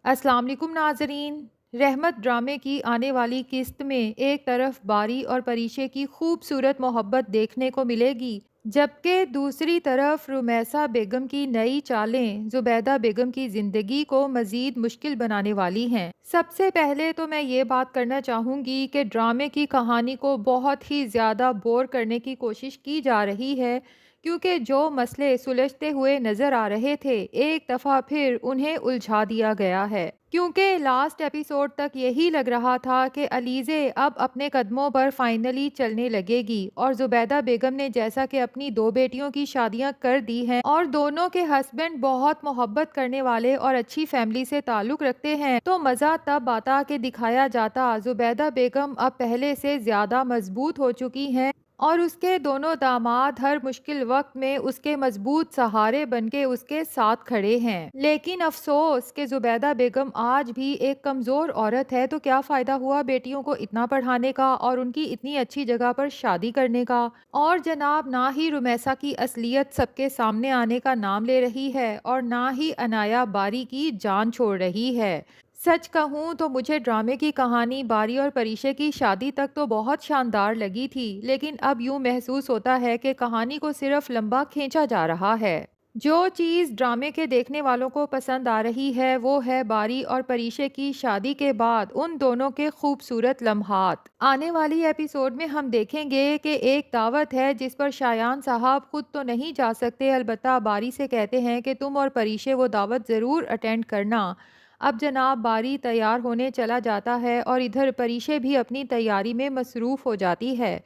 السلام علیکم ناظرین۔ رحمت ڈرامے کی آنے والی قسط میں ایک طرف باری اور پریشے کی خوبصورت محبت دیکھنے کو ملے گی، جبکہ دوسری طرف رومیسا بیگم کی نئی چالیں زبیدہ بیگم کی زندگی کو مزید مشکل بنانے والی ہیں۔ سب سے پہلے تو میں یہ بات کرنا چاہوں گی کہ ڈرامے کی کہانی کو بہت ہی زیادہ بور کرنے کی کوشش کی جا رہی ہے، کیونکہ جو مسئلے سلجھتے ہوئے نظر آ رہے تھے ایک دفعہ پھر انہیں الجھا دیا گیا ہے، کیونکہ لاسٹ ایپیسوڈ تک یہی لگ رہا تھا کہ علیزے اب اپنے قدموں پر فائنلی چلنے لگے گی، اور زبیدہ بیگم نے جیسا کہ اپنی دو بیٹیوں کی شادیاں کر دی ہیں اور دونوں کے ہسبینڈ بہت محبت کرنے والے اور اچھی فیملی سے تعلق رکھتے ہیں، تو مزہ تب آتا کہ دکھایا جاتا زبیدہ بیگم اب پہلے سے زیادہ مضبوط ہو چکی ہیں اور اس کے دونوں داماد ہر مشکل وقت میں اس کے مضبوط سہارے بن کے اس کے ساتھ کھڑے ہیں۔ لیکن افسوس کہ زبیدہ بیگم آج بھی ایک کمزور عورت ہے، تو کیا فائدہ ہوا بیٹیوں کو اتنا پڑھانے کا اور ان کی اتنی اچھی جگہ پر شادی کرنے کا، اور جناب نہ ہی رومیسا کی اصلیت سب کے سامنے آنے کا نام لے رہی ہے اور نہ ہی عنایا باری کی جان چھوڑ رہی ہے۔ سچ کہوں تو مجھے ڈرامے کی کہانی باری اور پریشے کی شادی تک تو بہت شاندار لگی تھی، لیکن اب یوں محسوس ہوتا ہے کہ کہانی کو صرف لمبا کھینچا جا رہا ہے۔ جو چیز ڈرامے کے دیکھنے والوں کو پسند آ رہی ہے وہ ہے باری اور پریشے کی شادی کے بعد ان دونوں کے خوبصورت لمحات۔ آنے والی ایپیسوڈ میں ہم دیکھیں گے کہ ایک دعوت ہے جس پر شایان صاحب خود تو نہیں جا سکتے، البتہ باری سے کہتے ہیں کہ تم اور پریشے وہ دعوت ضرور اٹینڈ کرنا۔ اب جناب باری تیار ہونے چلا جاتا ہے اور ادھر پریشے بھی اپنی تیاری میں مصروف ہو جاتی ہے۔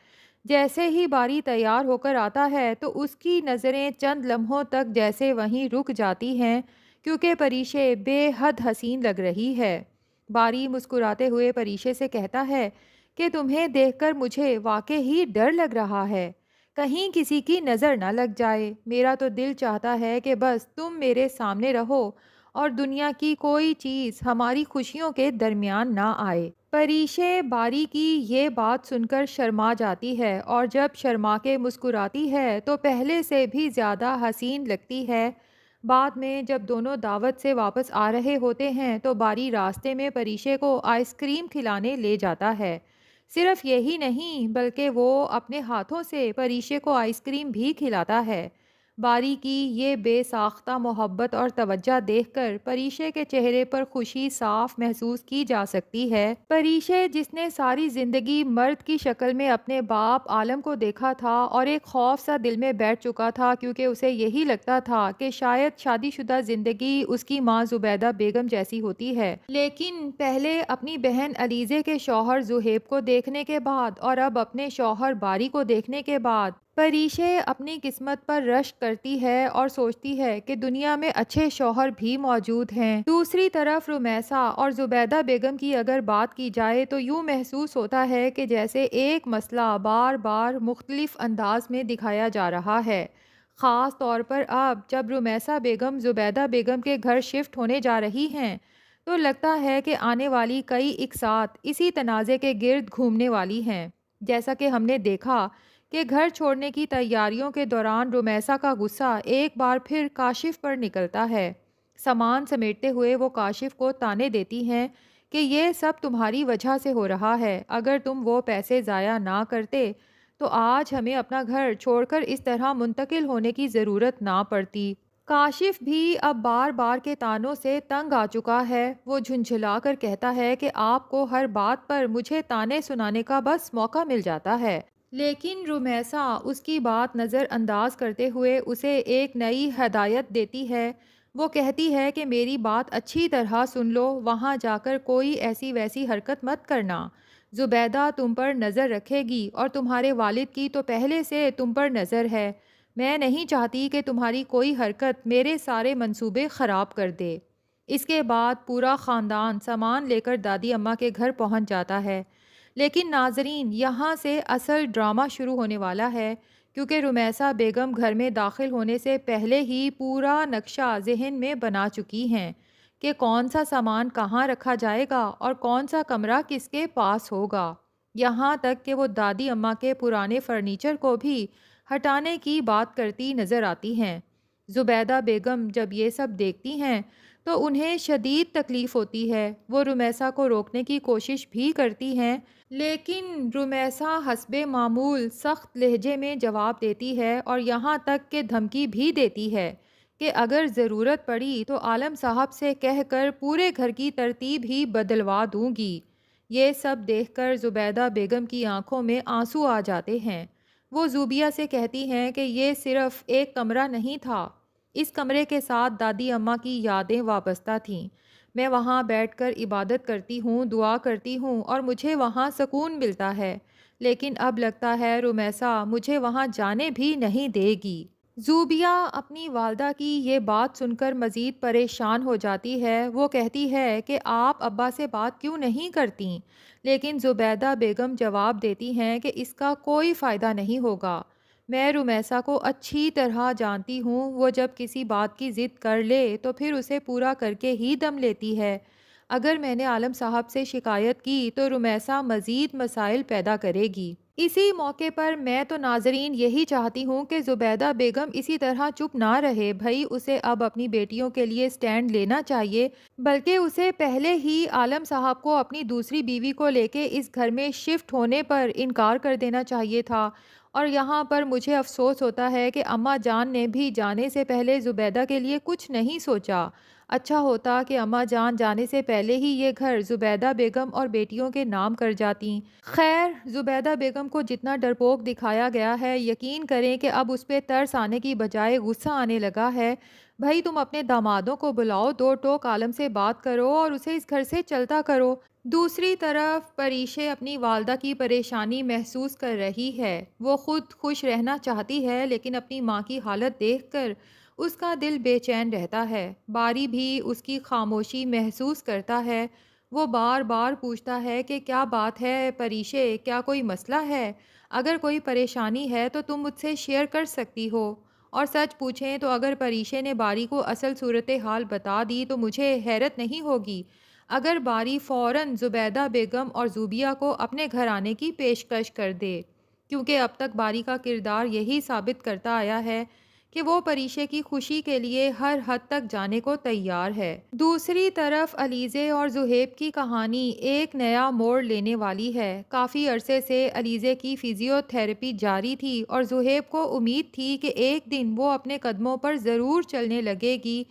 جیسے ہی باری تیار ہو کر آتا ہے تو اس کی نظریں چند لمحوں تک جیسے وہیں رک جاتی ہیں، کیونکہ پریشے بے حد حسین لگ رہی ہے۔ باری مسکراتے ہوئے پریشے سے کہتا ہے کہ تمہیں دیکھ کر مجھے واقعی ہی ڈر لگ رہا ہے، کہیں کسی کی نظر نہ لگ جائے۔ میرا تو دل چاہتا ہے کہ بس تم میرے سامنے رہو اور دنیا کی کوئی چیز ہماری خوشیوں کے درمیان نہ آئے۔ پریشے باری کی یہ بات سن کر شرما جاتی ہے، اور جب شرما کے مسکراتی ہے تو پہلے سے بھی زیادہ حسین لگتی ہے۔ بعد میں جب دونوں دعوت سے واپس آ رہے ہوتے ہیں تو باری راستے میں پریشے کو آئس کریم کھلانے لے جاتا ہے۔ صرف یہی نہیں بلکہ وہ اپنے ہاتھوں سے پریشے کو آئس کریم بھی کھلاتا ہے۔ باری کی یہ بے ساختہ محبت اور توجہ دیکھ کر پریشے کے چہرے پر خوشی صاف محسوس کی جا سکتی ہے۔ پریشے جس نے ساری زندگی مرد کی شکل میں اپنے باپ عالم کو دیکھا تھا اور ایک خوف سا دل میں بیٹھ چکا تھا، کیونکہ اسے یہی لگتا تھا کہ شاید شادی شدہ زندگی اس کی ماں زبیدہ بیگم جیسی ہوتی ہے، لیکن پہلے اپنی بہن علیزے کے شوہر زہیب کو دیکھنے کے بعد اور اب اپنے شوہر باری کو دیکھنے کے بعد پریشے اپنی قسمت پر رشک کرتی ہے اور سوچتی ہے کہ دنیا میں اچھے شوہر بھی موجود ہیں۔ دوسری طرف رومیسا اور زبیدہ بیگم کی اگر بات کی جائے تو یوں محسوس ہوتا ہے کہ جیسے ایک مسئلہ بار بار مختلف انداز میں دکھایا جا رہا ہے، خاص طور پر اب جب رومیسا بیگم زبیدہ بیگم کے گھر شفٹ ہونے جا رہی ہیں تو لگتا ہے کہ آنے والی کئی اقساط اسی تنازع کے گرد گھومنے والی ہیں۔ جیسا کہ ہم نے دیکھا کہ گھر چھوڑنے کی تیاریوں کے دوران رومیسا کا غصہ ایک بار پھر کاشف پر نکلتا ہے۔ سامان سمیٹتے ہوئے وہ کاشف کو طعنے دیتی ہیں کہ یہ سب تمہاری وجہ سے ہو رہا ہے، اگر تم وہ پیسے ضائع نہ کرتے تو آج ہمیں اپنا گھر چھوڑ کر اس طرح منتقل ہونے کی ضرورت نہ پڑتی۔ کاشف بھی اب بار بار کے طعنوں سے تنگ آ چکا ہے۔ وہ جھنجھلا کر کہتا ہے کہ آپ کو ہر بات پر مجھے طعنے سنانے کا بس موقع مل جاتا ہے، لیکن رومیسا اس کی بات نظر انداز کرتے ہوئے اسے ایک نئی ہدایت دیتی ہے۔ وہ کہتی ہے کہ میری بات اچھی طرح سن لو، وہاں جا کر کوئی ایسی ویسی حرکت مت کرنا۔ زبیدہ تم پر نظر رکھے گی اور تمہارے والد کی تو پہلے سے تم پر نظر ہے۔ میں نہیں چاہتی کہ تمہاری کوئی حرکت میرے سارے منصوبے خراب کر دے۔ اس کے بعد پورا خاندان سامان لے کر دادی اماں کے گھر پہنچ جاتا ہے، لیکن ناظرین یہاں سے اصل ڈرامہ شروع ہونے والا ہے، کیونکہ رومیسا بیگم گھر میں داخل ہونے سے پہلے ہی پورا نقشہ ذہن میں بنا چکی ہیں کہ کون سا سامان کہاں رکھا جائے گا اور کون سا کمرہ کس کے پاس ہوگا، یہاں تک کہ وہ دادی اماں کے پرانے فرنیچر کو بھی ہٹانے کی بات کرتی نظر آتی ہیں۔ زبیدہ بیگم جب یہ سب دیکھتی ہیں تو انہیں شدید تکلیف ہوتی ہے۔ وہ رمیسا کو روکنے کی کوشش بھی کرتی ہیں، لیکن رمیسا حسب معمول سخت لہجے میں جواب دیتی ہے اور یہاں تک کہ دھمکی بھی دیتی ہے کہ اگر ضرورت پڑی تو عالم صاحب سے کہہ کر پورے گھر کی ترتیب ہی بدلوا دوں گی۔ یہ سب دیکھ کر زبیدہ بیگم کی آنکھوں میں آنسو آ جاتے ہیں۔ وہ زوبیہ سے کہتی ہیں کہ یہ صرف ایک کمرہ نہیں تھا، اس کمرے کے ساتھ دادی اماں کی یادیں وابستہ تھیں۔ میں وہاں بیٹھ کر عبادت کرتی ہوں، دعا کرتی ہوں اور مجھے وہاں سکون ملتا ہے، لیکن اب لگتا ہے رمیسا مجھے وہاں جانے بھی نہیں دے گی۔ زوبیہ اپنی والدہ کی یہ بات سن کر مزید پریشان ہو جاتی ہے۔ وہ کہتی ہے کہ آپ ابا سے بات کیوں نہیں کرتیں؟ لیکن زبیدہ بیگم جواب دیتی ہیں کہ اس کا کوئی فائدہ نہیں ہوگا۔ میں رمیسا کو اچھی طرح جانتی ہوں، وہ جب کسی بات کی ضد کر لے تو پھر اسے پورا کر کے ہی دم لیتی ہے۔ اگر میں نے عالم صاحب سے شکایت کی تو رمیسا مزید مسائل پیدا کرے گی۔ اسی موقع پر میں تو ناظرین یہی چاہتی ہوں کہ زبیدہ بیگم اسی طرح چپ نہ رہے، بھائی اسے اب اپنی بیٹیوں کے لیے سٹینڈ لینا چاہیے، بلکہ اسے پہلے ہی عالم صاحب کو اپنی دوسری بیوی کو لے کے اس گھر میں شفٹ ہونے پر انکار کر دینا چاہیے تھا۔ اور یہاں پر مجھے افسوس ہوتا ہے کہ اماں جان نے بھی جانے سے پہلے زبیدہ کے لیے کچھ نہیں سوچا۔ اچھا ہوتا کہ اماں جان جانے سے پہلے ہی یہ گھر زبیدہ بیگم اور بیٹیوں کے نام کر جاتی۔ خیر، زبیدہ بیگم کو جتنا ڈرپوک دکھایا گیا ہے، یقین کریں کہ اب اس پہ ترس آنے کی بجائے غصہ آنے لگا ہے۔ بھائی تم اپنے دامادوں کو بلاؤ، دو ٹوک عالم سے بات کرو اور اسے اس گھر سے چلتا کرو۔ دوسری طرف پریشے اپنی والدہ کی پریشانی محسوس کر رہی ہے۔ وہ خود خوش رہنا چاہتی ہے، لیکن اپنی ماں کی حالت دیکھ کر اس کا دل بے چین رہتا ہے۔ باری بھی اس کی خاموشی محسوس کرتا ہے۔ وہ بار بار پوچھتا ہے کہ کیا بات ہے پریشے، کیا کوئی مسئلہ ہے؟ اگر کوئی پریشانی ہے تو تم مجھ سے شیئر کر سکتی ہو۔ اور سچ پوچھیں تو اگر پریشے نے باری کو اصل صورتحال بتا دی تو مجھے حیرت نہیں ہوگی اگر باری فوراً زبیدہ بیگم اور زوبیہ کو اپنے گھر آنے کی پیشکش کر دے، کیونکہ اب تک باری کا کردار یہی ثابت کرتا آیا ہے کہ وہ پریشے کی خوشی کے لیے ہر حد تک جانے کو تیار ہے۔ دوسری طرف علیزے اور زہیب کی کہانی ایک نیا موڑ لینے والی ہے۔ کافی عرصے سے علیزے کی فزیو تھراپی جاری تھی اور زہیب کو امید تھی کہ ایک دن وہ اپنے قدموں پر ضرور چلنے لگے گی،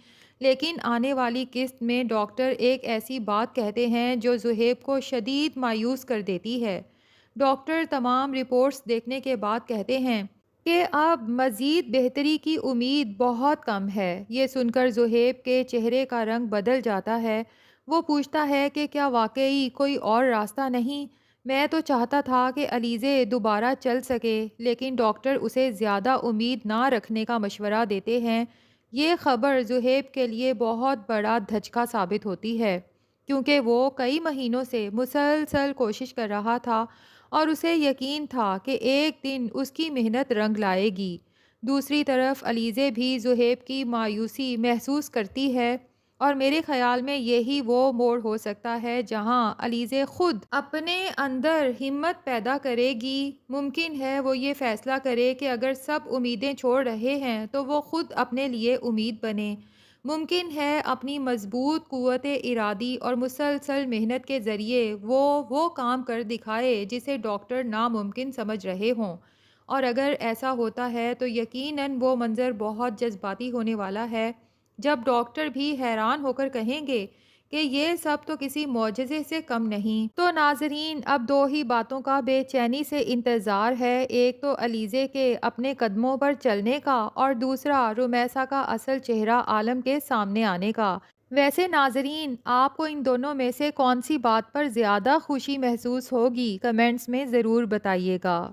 لیکن آنے والی قسط میں ڈاکٹر ایک ایسی بات کہتے ہیں جو زہیب کو شدید مایوس کر دیتی ہے۔ ڈاکٹر تمام رپورٹس دیکھنے کے بعد کہتے ہیں کہ اب مزید بہتری کی امید بہت کم ہے۔ یہ سن کر زہیب کے چہرے کا رنگ بدل جاتا ہے۔ وہ پوچھتا ہے کہ کیا واقعی کوئی اور راستہ نہیں؟ میں تو چاہتا تھا کہ علیزے دوبارہ چل سکے، لیکن ڈاکٹر اسے زیادہ امید نہ رکھنے کا مشورہ دیتے ہیں۔ یہ خبر زہیب کے لیے بہت بڑا دھچکا ثابت ہوتی ہے، کیونکہ وہ کئی مہینوں سے مسلسل کوشش کر رہا تھا اور اسے یقین تھا کہ ایک دن اس کی محنت رنگ لائے گی۔ دوسری طرف علیزے بھی زہیب کی مایوسی محسوس کرتی ہے اور میرے خیال میں یہی وہ موڑ ہو سکتا ہے جہاں علیزے خود اپنے اندر ہمت پیدا کرے گی۔ ممکن ہے وہ یہ فیصلہ کرے کہ اگر سب امیدیں چھوڑ رہے ہیں تو وہ خود اپنے لیے امید بنے۔ ممکن ہے اپنی مضبوط قوت ارادی اور مسلسل محنت کے ذریعے وہ کام کر دکھائے جسے ڈاکٹر ناممکن سمجھ رہے ہوں، اور اگر ایسا ہوتا ہے تو یقیناً وہ منظر بہت جذباتی ہونے والا ہے جب ڈاکٹر بھی حیران ہو کر کہیں گے کہ یہ سب تو کسی معجزے سے کم نہیں۔ تو ناظرین، اب دو ہی باتوں کا بے چینی سے انتظار ہے، ایک تو علیزے کے اپنے قدموں پر چلنے کا اور دوسرا رمیسا کا اصل چہرہ عالم کے سامنے آنے کا۔ ویسے ناظرین، آپ کو ان دونوں میں سے کون سی بات پر زیادہ خوشی محسوس ہوگی؟ کمنٹس میں ضرور بتائیے گا۔